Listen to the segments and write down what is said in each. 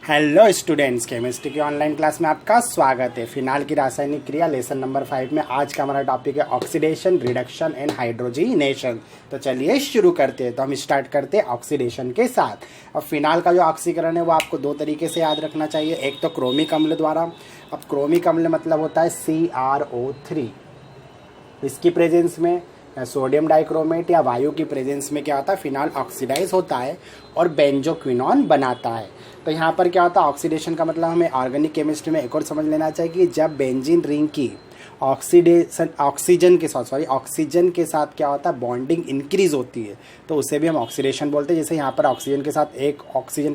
Hello students, chemistry की online class में आपका स्वागत है। फिनाल की रासायनिक क्रिया लेसन नंबर 5 में आज का हमारा टॉपिक है ऑक्सीडेशन, रिडक्शन एंड हाइड्रोजीनेशन। तो चलिए शुरू करते हैं। तो हम स्टार्ट करते हैं ऑक्सीडेशन के साथ। अब फिनाल का जो ऑक्सीकरण है वो आपको दो तरीके से याद रखना चाहिए। एक तो क्रोमिक अम्ल द्वारा। अब क्रोमिक अम्ल मतलब होता है CrO3। इसकी प्रेजेंस में सोडियम डाइक्रोमेट या वायु की प्रेजेंस में क्या होता है, फिनाल ऑक्सीडाइज होता है और बेंजोक्विनोन बनाता है। तो यहाँ पर क्या होता है, ऑक्सीडेशन का मतलब हमें ऑर्गेनिक केमिस्ट्री में एक और समझ लेना चाहिए कि जब बेंजीन रिंग की ऑक्सीजन के साथ क्या होता है, बॉन्डिंग इंक्रीज होती है, तो उसे भी हम ऑक्सीडेशन बोलते हैं। जैसे यहाँ पर ऑक्सीजन के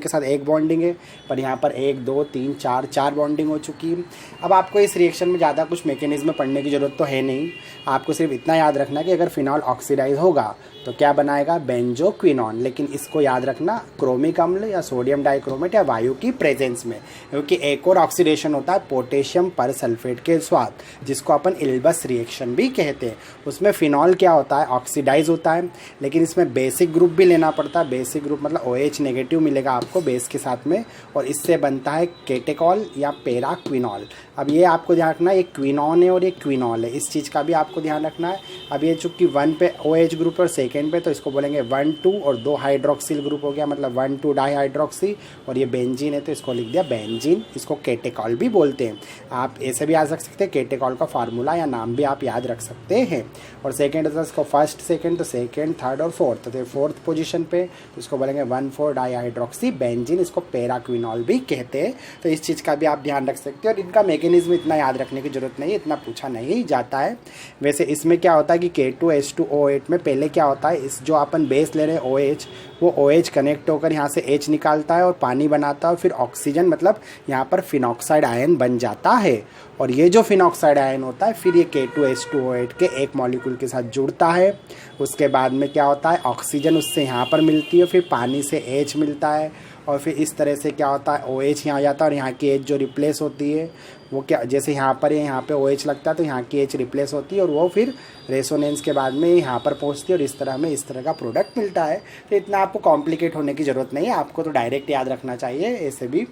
साथ एक बॉन्डिंग है, पर यहाँ पर 1 2 3 4 बॉन्डिंग हो चुकी है। अब आपको इस रिएक्शन में ज़्यादा कुछ मैकेनिज्म पढ़ने की ज़रूरत तो है नहीं। आपको सिर्फ इतना याद रखना कि अगर फिनॉल ऑक्सीडाइज होगा तो क्या बनाएगा, बेंजोक्विनोन। लेकिन इसको याद रखना क्रोमिक अम्ल या सोडियम डाइक्रोमेट या वायु की प्रेजेंस में, क्योंकि एक और ऑक्सीडेशन होता है पोटेशियम परसल्फेट के साथ, जिसको अपन इल्बस रिएक्शन भी कहते हैं। उसमें फिनॉल क्या होता है, ऑक्सीडाइज होता है, लेकिन इसमें बेसिक ग्रुप भी लेना पड़ता है। बेसिक ग्रुप मतलब OH नेगेटिव मिलेगा आपको बेस के साथ में, और इससे बनता है केटेकॉल या पैराक्विनॉल। अब ये आपको ध्यान रखना है, ये क्विनॉन है और ये क्विनॉल है, इस चीज़ का भी आपको ध्यान रखना है। अब ये चूँकि 1 पे OH ग्रुप और सेकेंड पे, तो इसको बोलेंगे 1 2 और 2 हाइड्रोक्सिल ग्रुप हो गया, मतलब 1 2 डाईहाइड्रोक्सी, और ये बेंजीन है तो इसको लिख दिया बेंजीन। इसको केटेकॉल भी बोलते हैं। आप ऐसे भी याद रख सकते हैं, केटेकॉल का फार्मूला या नाम भी आप याद रख सकते हैं। और सेकेंड होता है इसको फर्स्ट सेकेंड, तो सेकेंड थर्ड और फोर्थ, तो फोर्थ पोजीशन पे तो इसको बोलेंगे 1,4 डाईहाइड्रोक्सी बेंजीन, इसको पैराक्विनॉल भी कहते हैं। तो इस चीज़ का भी आप ध्यान रख सकते हैं। और इनका मैकेनिज्म इतना याद रखने की जरूरत नहीं है, इतना पूछा नहीं जाता है। वैसे इसमें क्या होता है कि K2H2O8 में पहले क्या होता है, इस जो अपन बेस ले रहे हैं OH, वो OH कनेक्ट होकर यहाँ से H निकालता है और पानी बनाता है, और फिर ऑक्सीजन मतलब यहाँ पर फिनॉक्साइड आयन बन जाता है। और ये जो फिनॉक्साइड आयन होता है फिर ये K2H2O8 के एक मॉलिक्यूल के साथ जुड़ता है। उसके बाद में क्या होता है, ऑक्सीजन उससे यहाँ पर मिलती है, फिर पानी से H मिलता है, और फिर इस तरह से क्या होता है, OH यहाँ आ जाता है, और यहाँ की H जो रिप्लेस होती है वो क्या, जैसे यहाँ पर यहाँ पे OH लगता है तो यहाँ की H रिप्लेस होती है, और वो फिर रेसोनेंस के बाद में यहाँ पर पहुँचती है, और इस तरह में इस तरह का प्रोडक्ट मिलता है। तो इतना आपको कॉम्प्लिकेट होने की ज़रूरत नहीं है, आपको तो डायरेक्ट याद रखना चाहिए। ऐसे भी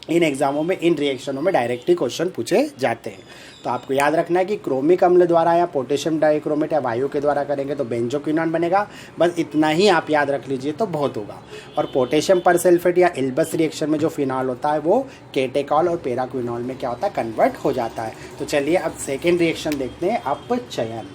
इन एग्जामों में, इन रिएक्शनों में डायरेक्टली क्वेश्चन पूछे जाते हैं। तो आपको याद रखना है कि क्रोमिक अम्ल द्वारा या पोटेशियम डाइक्रोमेट या वायु के द्वारा करेंगे तो बेंजोक्विनोन बनेगा। बस इतना ही आप याद रख लीजिए तो बहुत होगा। और पोटेशियम परसल्फेट या इल्बस रिएक्शन में जो फिनॉल होता है वो केटेकॉल और पैराक्विनॉल में क्या होता है, कन्वर्ट हो जाता है। तो चलिए अब सेकेंड रिएक्शन देखते हैं, अपचयन।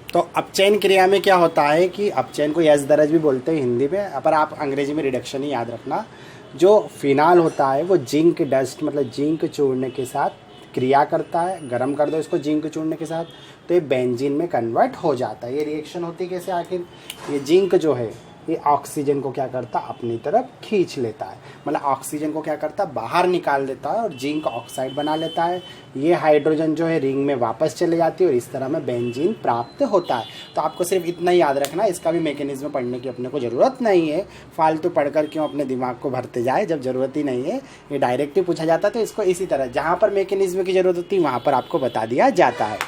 तो अपचयन क्रिया में क्या होता है कि अपचयन को यश दरज भी बोलते हैं हिंदी में, पर आप अंग्रेजी में रिडक्शन ही याद रखना। जो फिनाल होता है वो जिंक डस्ट मतलब जिंक चूर्ण के साथ क्रिया करता है। गर्म कर दो इसको जिंक चूर्ण के साथ तो ये बेंजीन में कन्वर्ट हो जाता है। ये रिएक्शन होती है कैसे, आखिर ये जिंक जो है ये ऑक्सीजन को क्या करता है, अपनी तरफ खींच लेता है, मतलब ऑक्सीजन को क्या करता है, बाहर निकाल देता है और जिंक ऑक्साइड बना लेता है। ये हाइड्रोजन जो है रिंग में वापस चले जाती है और इस तरह में बेंजीन प्राप्त होता है। तो आपको सिर्फ इतना ही याद रखना, इसका भी मैकेनिज्म पढ़ने की अपने को ज़रूरत नहीं है। फालतू पढ़कर क्यों अपने दिमाग को भरते जाए जब ज़रूरत ही नहीं है। ये डायरेक्ट ही पूछा जाता है, तो इसको इसी तरह जहाँ पर मैकेनिज्म की ज़रूरत होती है वहाँ पर आपको बता दिया जाता है।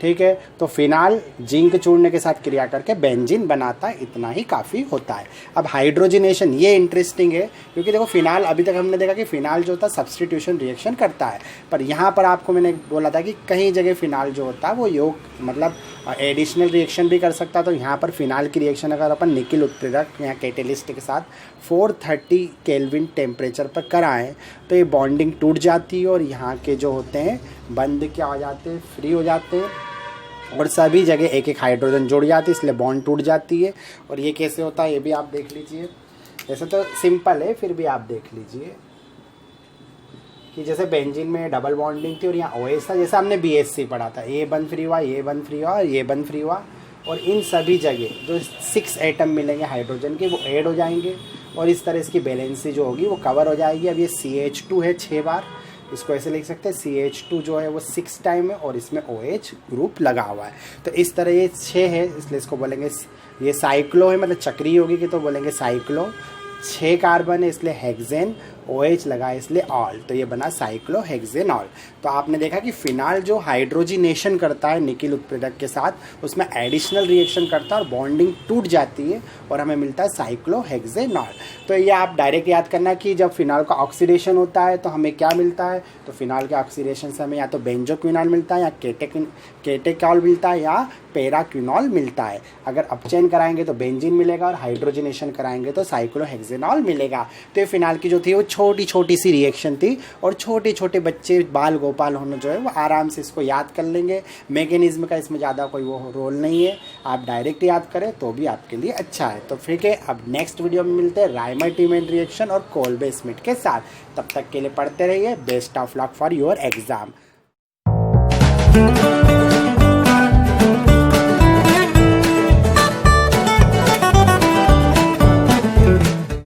ठीक है, तो फिनाल जिंक चूर्ण के साथ क्रिया करके बेंजीन बनाता है, इतना ही काफ़ी होता है। अब हाइड्रोजनेशन, ये इंटरेस्टिंग है क्योंकि देखो फिनाल, अभी तक हमने देखा कि फिनाल जो होता है सब्स्टिट्यूशन रिएक्शन करता है, पर यहाँ पर आपको मैंने बोला था कि कहीं जगह फिनाल जो होता है वो योग मतलब एडिशनल रिएक्शन भी कर सकता है। तो यहाँ पर फिनाल की रिएक्शन अगर अपन निकिल उत्प्रेरक या कैटेलिस्ट के साथ 430 केल्विन टेम्परेचर पर कराएं तो ये बॉन्डिंग टूट जाती है और यहाँ के जो होते हैं बंद क्या हो जाते हैं, फ्री हो जाते हैं, और सभी जगह एक एक हाइड्रोजन जुड़ जाती है, इसलिए बॉन्ड टूट जाती है। और ये कैसे होता है ये भी आप देख लीजिए। वैसे तो सिंपल है, फिर भी आप देख लीजिए कि जैसे बेंजीन में डबल बॉन्डिंग थी और यहाँ OH था, जैसे हमने BSc पढ़ा था, ये बंद फ्री हुआ, ये बंद फ्री हुआ और ये बंद फ्री हुआ, और इन सभी जगह जो 6 एटम मिलेंगे हाइड्रोजन के वो ऐड हो जाएंगे और इस तरह इसकी बैलेंसी जो होगी वो कवर हो जाएगी। अब ये CH2 है 6 बार, इसको ऐसे लिख सकते हैं CH2 जो है वो 6 टाइम है और इसमें OH ग्रुप लगा हुआ है। तो इस तरह ये 6 है, इसलिए इसको बोलेंगे, ये साइक्लो है मतलब चक्री होगी कि तो बोलेंगे साइक्लो। 6 कार्बन है इसलिए हेक्सेन, OH लगा इसलिए ऑल, तो ये बना साइक्लोहेक्सेनॉल। तो आपने देखा कि फिनाल जो हाइड्रोजिनेशन करता है निकिल उत्प्रेरक के साथ, उसमें एडिशनल रिएक्शन करता है और बॉन्डिंग टूट जाती है और हमें मिलता है साइक्लोहेक्सेनॉल। तो ये आप डायरेक्ट याद करना कि जब फिनाल का ऑक्सीडेशन होता है तो हमें क्या मिलता है, तो फिनाल के ऑक्सीडेशन से हमें या तो बेंजोक्विनॉल मिलता है या केटेकॉल मिलता है या पैराक्विनॉल मिलता है। अगर अपचयन कराएंगे तो बेंजीन मिलेगा और हाइड्रोजनेशन कराएंगे तो साइक्लोहेक्सेनॉल मिलेगा। तो ये फिनाल की जो थी वो छोटी छोटी सी रिएक्शन थी और छोटे छोटे बच्चे बाल गोपाल होने जो है वो आराम से इसको याद कर लेंगे। मैकेनिज्म का इसमें ज़्यादा कोई वो रोल नहीं है, आप डायरेक्ट याद करें तो भी आपके लिए अच्छा है। तो फिर के अब नेक्स्ट वीडियो में मिलते हैं राइमर-टीमेन रिएक्शन और कोल्बे-स्मिथ के साथ। तब तक के लिए पढ़ते रहिए। Best of luck for your exam.